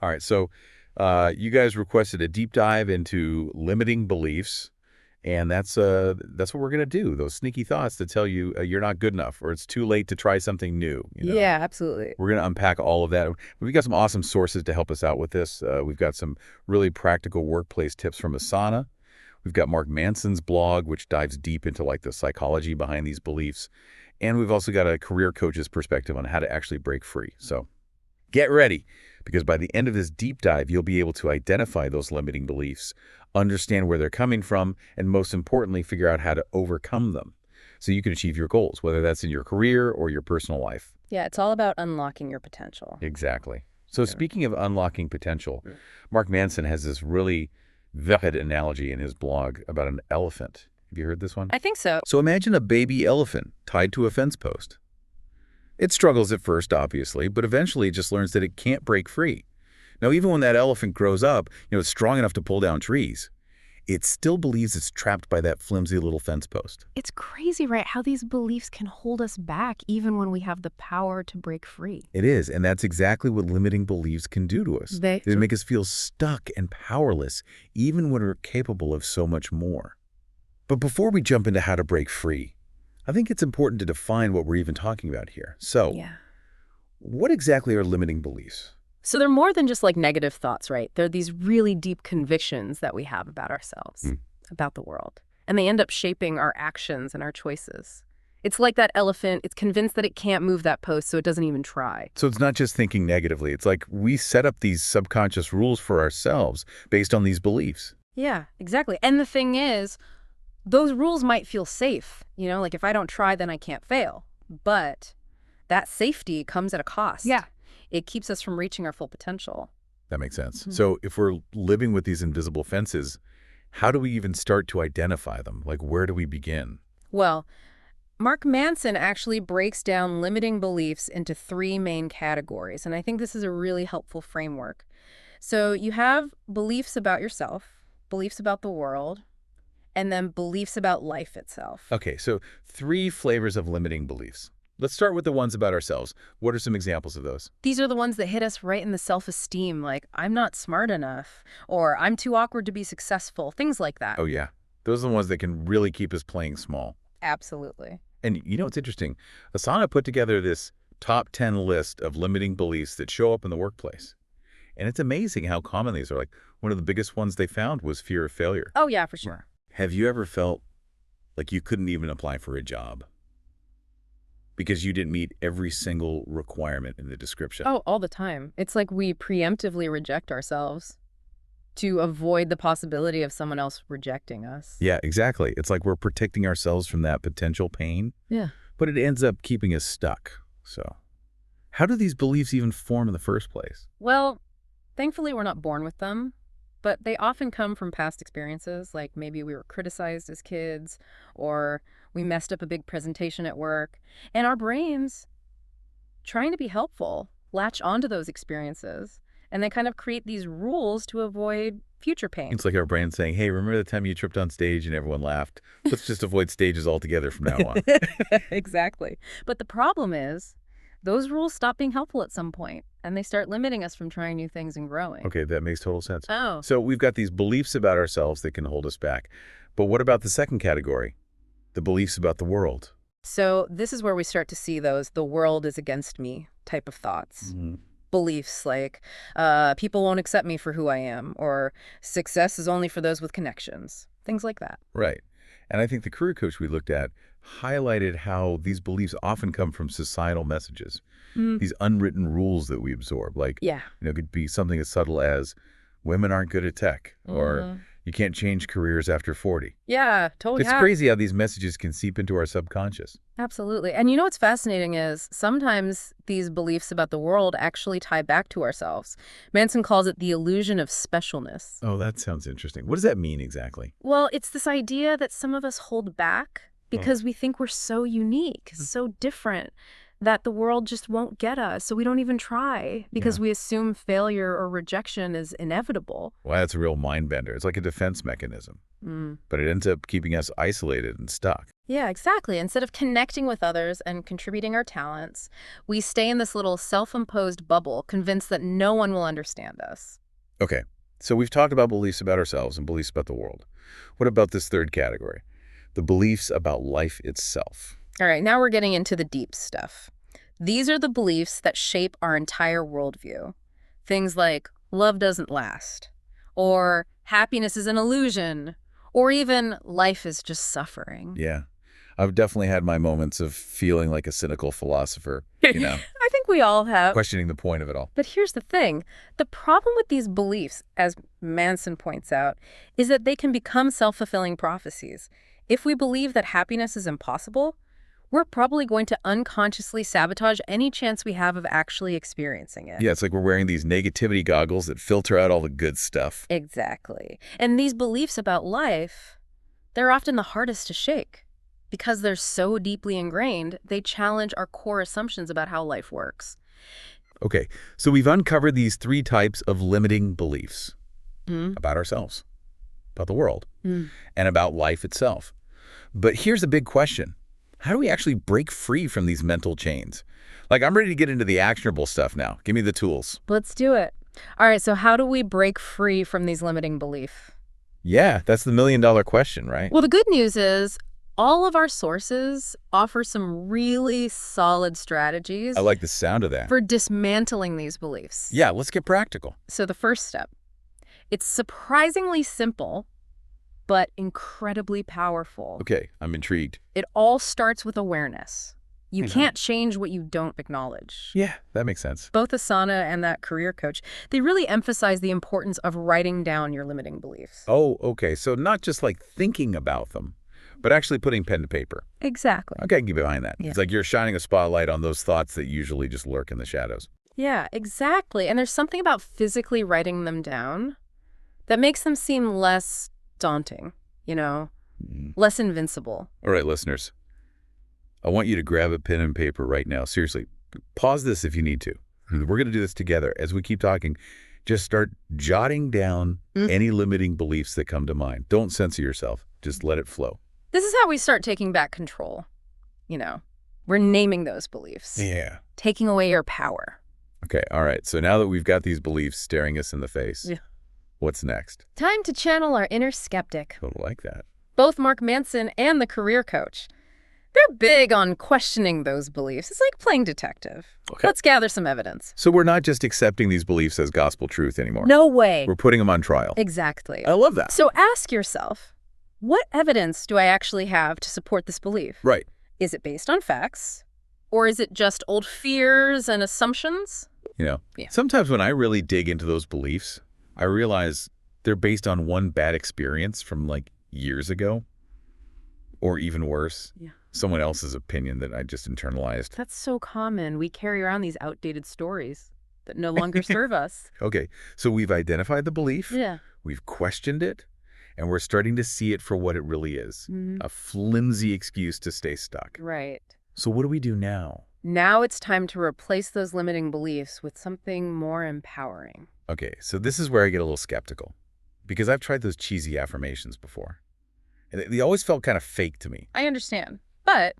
All right, so you guys requested a deep dive into limiting beliefs, and that's what we're gonna do. Those sneaky thoughts that tell you you're not good enough or it's too late to try something new. Yeah, absolutely. We're gonna unpack all of that. We've got some awesome sources to help us out with this. We've got some really practical workplace tips from Asana. We've got Mark Manson's blog, which dives deep into like the psychology behind these beliefs, and we've also got a career coach's perspective on how to actually break free. So get ready, because by the end of this deep dive, you'll be able to identify those limiting beliefs, understand where they're coming from, and most importantly, figure out how to overcome them so you can achieve your goals, whether that's in your career or your personal life. Yeah, it's all about unlocking your potential. Exactly. So Yeah. speaking of unlocking potential, Mark Manson has this really vivid analogy in his blog about an elephant. Have you heard this one? I think so. So imagine a baby elephant tied to a fence post. It struggles at first, obviously, but eventually it just learns that it can't break free. Now, even when that elephant grows up, it's strong enough to pull down trees, it still believes it's trapped by that flimsy little fence post. It's crazy, right? How these beliefs can hold us back even when we have the power to break free. It is, and that's exactly what limiting beliefs can do to us. They make us feel stuck and powerless, even when we're capable of so much more. But before we jump into how to break free, I think it's important to define what we're even talking about here. So, what exactly are limiting beliefs? So they're more than just like negative thoughts, right? They're these really deep convictions that we have about ourselves, about the world. And they end up shaping our actions and our choices. It's like that elephant, it's convinced that it can't move that post, so it doesn't even try. So it's not just thinking negatively. It's like we set up these subconscious rules for ourselves based on these beliefs. Yeah, exactly. And the thing is, those rules might feel safe. Like if I don't try, then I can't fail. But that safety comes at a cost. Yeah. It keeps us from reaching our full potential. That makes sense. So if we're living with these invisible fences, how do we even start to identify them? Like, where do we begin? Well, Mark Manson actually breaks down limiting beliefs into 3 main categories, and I think this is a really helpful framework. So you have beliefs about yourself, beliefs about the world, and then beliefs about life itself. Okay, so 3 flavors of limiting beliefs. Let's start with the ones about ourselves. What are some examples of those? These are the ones that hit us right in the self-esteem, like, I'm not smart enough, or I'm too awkward to be successful, things like that. Oh, yeah. Those are the ones that can really keep us playing small. Absolutely. And what's interesting? Asana put together this top 10 list of limiting beliefs that show up in the workplace. And it's amazing how common these are. Like, one of the biggest ones they found was fear of failure. Oh, yeah, for sure. Have you ever felt like you couldn't even apply for a job because you didn't meet every single requirement in the description? Oh, all the time. It's like we preemptively reject ourselves to avoid the possibility of someone else rejecting us. Yeah, exactly. It's like we're protecting ourselves from that potential pain, Yeah. but it ends up keeping us stuck. So how do these beliefs even form in the first place? Well, thankfully we're not born with them, but they often come from past experiences, like maybe we were criticized as kids, or we messed up a big presentation at work, and our brains, trying to be helpful, latch onto those experiences, and they kind of create these rules to avoid future pain. It's like our brain saying, hey, remember the time you tripped on stage and everyone laughed? Let's just avoid stages altogether from now on. Exactly. But the problem is, those rules stop being helpful at some point, and they start limiting us from trying new things and growing. Okay, that makes total sense. Oh. So we've got these beliefs about ourselves that can hold us back. But what about the second category? The beliefs about the world. So this is where we start to see those the world is against me type of thoughts. Beliefs like people won't accept me for who I am, or success is only for those with connections, things like that. Right. And I think the career coach we looked at highlighted how these beliefs often come from societal messages, these unwritten rules that we absorb. Like, Yeah. it could be something as subtle as women aren't good at tech, or you can't change careers after 40. Yeah, totally. It's crazy how these messages can seep into our subconscious. Absolutely. And what's fascinating is sometimes these beliefs about the world actually tie back to ourselves. Manson calls it the illusion of specialness. Oh, that sounds interesting. What does that mean exactly? Well, it's this idea that some of us hold back because we think we're so unique, so different, that the world just won't get us, so we don't even try because Yeah. we assume failure or rejection is inevitable. Well, that's a real mind bender. It's like a defense mechanism, Mm. but it ends up keeping us isolated and stuck. Yeah, exactly. Instead of connecting with others and contributing our talents, we stay in this little self-imposed bubble, convinced that no one will understand us. Okay, so we've talked about beliefs about ourselves and beliefs about the world. What about this third category? The beliefs about life itself. All right, now we're getting into the deep stuff. These are the beliefs that shape our entire worldview. Things like love doesn't last, or happiness is an illusion, or even life is just suffering. Yeah, I've definitely had my moments of feeling like a cynical philosopher, I think we all have. questioning the point of it all. But here's the thing. The problem with these beliefs, as Manson points out, is that they can become self-fulfilling prophecies. If we believe that happiness is impossible, we're probably going to unconsciously sabotage any chance we have of actually experiencing it. Yeah, it's like we're wearing these negativity goggles that filter out all the good stuff. Exactly. And these beliefs about life, they're often the hardest to shake. Because they're so deeply ingrained, they challenge our core assumptions about how life works. Okay, so we've uncovered these three types of limiting beliefs Mm. about ourselves, about the world, Mm. and about life itself. But here's a big question. How do we actually break free from these mental chains? Like, I'm ready to get into the actionable stuff now. Give me the tools. Let's do it. All right, so how do we break free from these limiting beliefs? Yeah, that's the million-dollar question, right? Well, the good news is all of our sources offer some really solid strategies I like the sound of that. for dismantling these beliefs. Yeah, let's get practical. So the first step, it's surprisingly simple, but incredibly powerful. Okay, I'm intrigued. It all starts with awareness. You Mhm. can't change what you don't acknowledge. Yeah, that makes sense. Both Asana and that career coach, they really emphasize the importance of writing down your limiting beliefs. Oh, okay, so not just like thinking about them, but actually putting pen to paper. Exactly. Okay, I can get behind that. Yeah. It's like you're shining a spotlight on those thoughts that usually just lurk in the shadows. Yeah, exactly. And there's something about physically writing them down that makes them seem less daunting, Mhm. less invincible. All right, listeners. I want you to grab a pen and paper right now. Seriously, pause this if you need to. We're going to do this together. As we keep talking, just start jotting down any limiting beliefs that come to mind. Don't censor yourself. Just let it flow. This is how we start taking back control. We're naming those beliefs, Yeah. taking away your power. Okay, all right. So now that we've got these beliefs staring us in the face, Yeah. what's next? Time to channel our inner skeptic. Don't like that. Both Mark Manson and the career coach, they're big on questioning those beliefs. It's like playing detective. Okay. Let's gather some evidence. So we're not just accepting these beliefs as gospel truth anymore. No way. We're putting them on trial. Exactly. I love that. So ask yourself, what evidence do I actually have to support this belief? Right. Is it based on facts? Or is it just old fears and assumptions? Yeah. Sometimes when I really dig into those beliefs, I realize they're based on one bad experience from like years ago, or even worse, Yeah. someone else's opinion that I just internalized. That's so common. We carry around these outdated stories that no longer serve us. Okay, so we've identified the belief, Yeah. we've questioned it, and we're starting to see it for what it really is, Mhm. a flimsy excuse to stay stuck. Right. So what do we do now? Now it's time to replace those limiting beliefs with something more empowering. Okay, so this is where I get a little skeptical, because I've tried those cheesy affirmations before, and they always felt kind of fake to me. I understand. But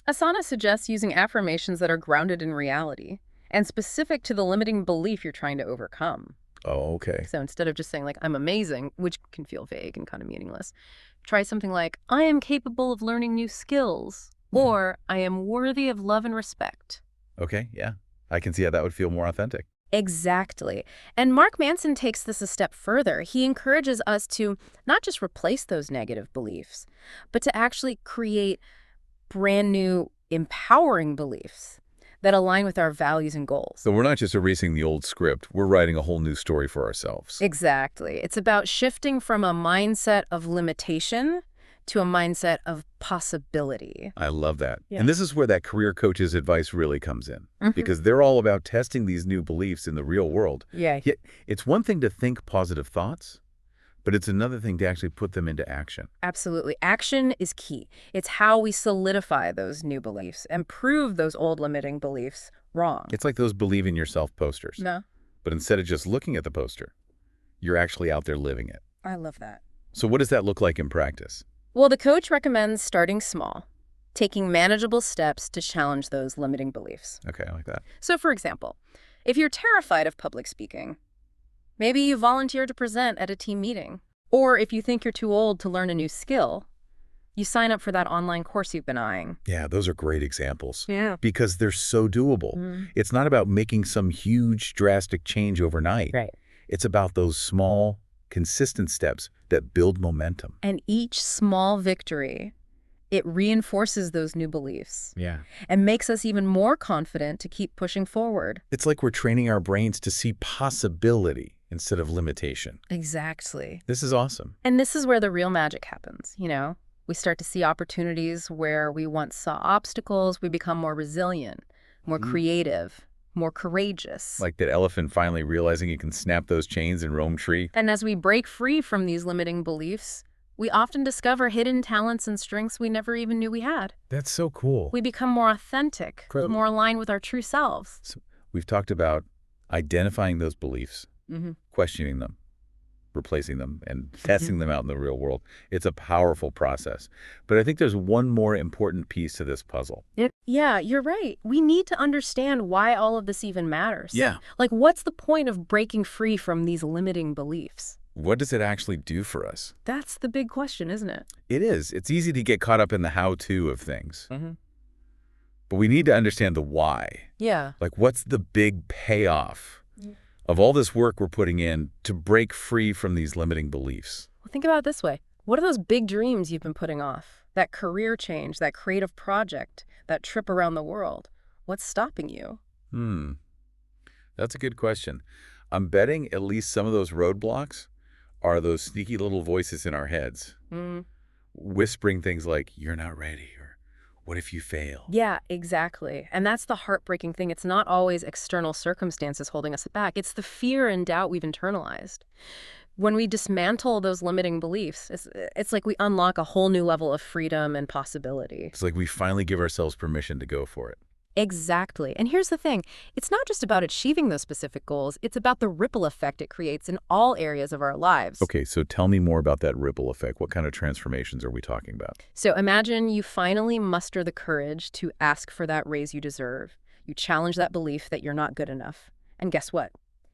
Asana suggests using affirmations that are grounded in reality and specific to the limiting belief you're trying to overcome. Oh, okay. So instead of just saying, like, I'm amazing, which can feel vague and kind of meaningless, try something like, I am capable of learning new skills, or I am worthy of love and respect. Okay, yeah. I can see how that would feel more authentic. Exactly. And Mark Manson takes this a step further. He encourages us to not just replace those negative beliefs, but to actually create brand new, empowering beliefs that align with our values and goals. So we're not just erasing the old script, we're writing a whole new story for ourselves. Exactly. It's about shifting from a mindset of limitation to a mindset of possibility. I love that. Yeah. And this is where that career coach's advice really comes in, Mhm. because they're all about testing these new beliefs in the real world. Yeah. Yet it's one thing to think positive thoughts, But it's another thing to actually put them into action. Absolutely. Action is key. It's how we solidify those new beliefs and prove those old limiting beliefs wrong. It's like those believe in yourself posters. No, But instead of just looking at the poster, you're actually out there living it. I love that. So what does that look like in practice? Well, the coach recommends starting small, taking manageable steps to challenge those limiting beliefs. Okay, I like that. So, for example, if you're terrified of public speaking, maybe you volunteer to present at a team meeting. Or if you think you're too old to learn a new skill, you sign up for that online course you've been eyeing. Yeah, those are great examples. Yeah. Because they're so doable. It's not about making some huge, drastic change overnight. Right. It's about those small, consistent steps that build momentum. And each small victory, it reinforces those new beliefs Yeah. and makes us even more confident to keep pushing forward. It's like we're training our brains to see possibility instead of limitation. Exactly. This is awesome. And this is where the real magic happens, you know? We start to see opportunities where we once saw obstacles. We become more resilient, more creative, more courageous. Like that elephant finally realizing he can snap those chains and roam free. And as we break free from these limiting beliefs, we often discover hidden talents and strengths we never even knew we had. That's so cool. We become more authentic, Incredible. more aligned with our true selves. So we've talked about identifying those beliefs, Mm-hmm. questioning them, replacing them, and testing them out in the real world. It's a powerful process. But I think there's one more important piece to this puzzle. Yeah, you're right. We need to understand why all of this even matters. Yeah. Like, what's the point of breaking free from these limiting beliefs? What does it actually do for us? That's the big question, isn't it? It is. It's easy to get caught up in the how-to of things. But we need to understand the why. Yeah. Like, what's the big payoff of all this work we're putting in to break free from these limiting beliefs? Well, think about it this way. What are those big dreams you've been putting off? That career change, that creative project, that trip around the world? What's stopping you? That's a good question. I'm betting at least some of those roadblocks are those sneaky little voices in our heads, whispering things like, you're not ready, or what if you fail? Yeah, exactly. And that's the heartbreaking thing. It's not always external circumstances holding us back. It's the fear and doubt we've internalized. When we dismantle those limiting beliefs, it's like we unlock a whole new level of freedom and possibility. It's like we finally give ourselves permission to go for it. Exactly. And here's the thing. It's not just about achieving those specific goals. It's about the ripple effect it creates in all areas of our lives. Okay, so tell me more about that ripple effect. What kind of transformations are we talking about? So imagine you finally muster the courage to ask for that raise you deserve. You challenge that belief that you're not good enough. And guess what?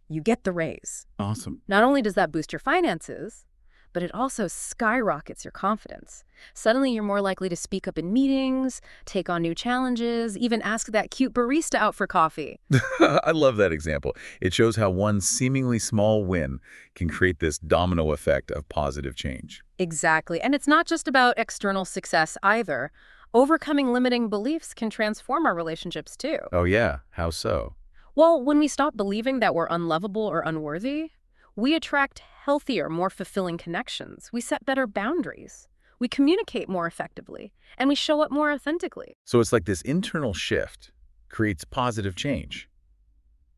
You get the raise. Awesome. Not only does that boost your finances, but it also skyrockets your confidence. Suddenly, you're more likely to speak up in meetings, take on new challenges, even ask that cute barista out for coffee. I love that example. It shows how one seemingly small win can create this domino effect of positive change. Exactly. And it's not just about external success either. Overcoming limiting beliefs can transform our relationships too. Oh yeah, how so? Well, when we stop believing that we're unlovable or unworthy, we attract healthier, more fulfilling connections. We set better boundaries. We communicate more effectively, and we show up more authentically. So it's like this internal shift creates positive change,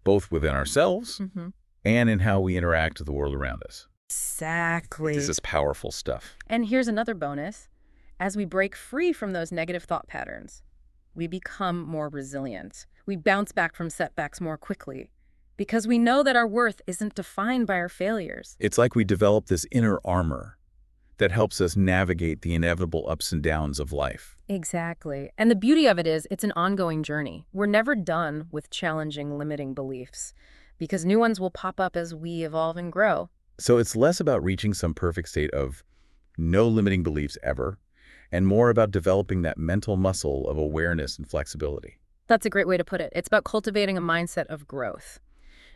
both within ourselves and in how we interact with the world around us. Exactly. This is powerful stuff. And here's another bonus. As we break free from those negative thought patterns, we become more resilient. We bounce back from setbacks more quickly because we know that our worth isn't defined by our failures. It's like we develop this inner armor that helps us navigate the inevitable ups and downs of life. Exactly. And the beauty of it is it's an ongoing journey. We're never done with challenging limiting beliefs because new ones will pop up as we evolve and grow. So it's less about reaching some perfect state of no limiting beliefs ever, and more about developing that mental muscle of awareness and flexibility. That's a great way to put it. It's about cultivating a mindset of growth,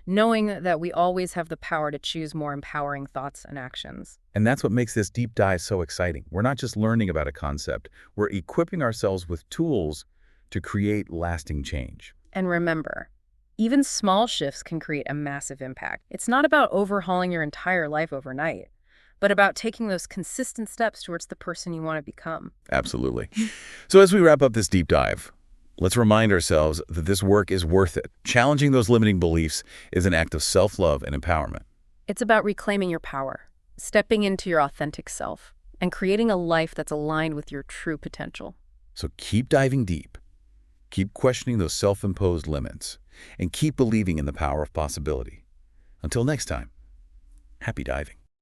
knowing that we always have the power to choose more empowering thoughts and actions. And that's what makes this deep dive so exciting. We're not just learning about a concept, we're equipping ourselves with tools to create lasting change. And remember, even small shifts can create a massive impact. It's not about overhauling your entire life overnight, but about taking those consistent steps towards the person you want to become. Absolutely. So as we wrap up this deep dive, let's remind ourselves that this work is worth it. Challenging those limiting beliefs is an act of self-love and empowerment. It's about reclaiming your power, stepping into your authentic self and creating a life that's aligned with your true potential. So keep diving deep, keep questioning those self-imposed limits, and keep believing in the power of possibility. Until next time, happy diving.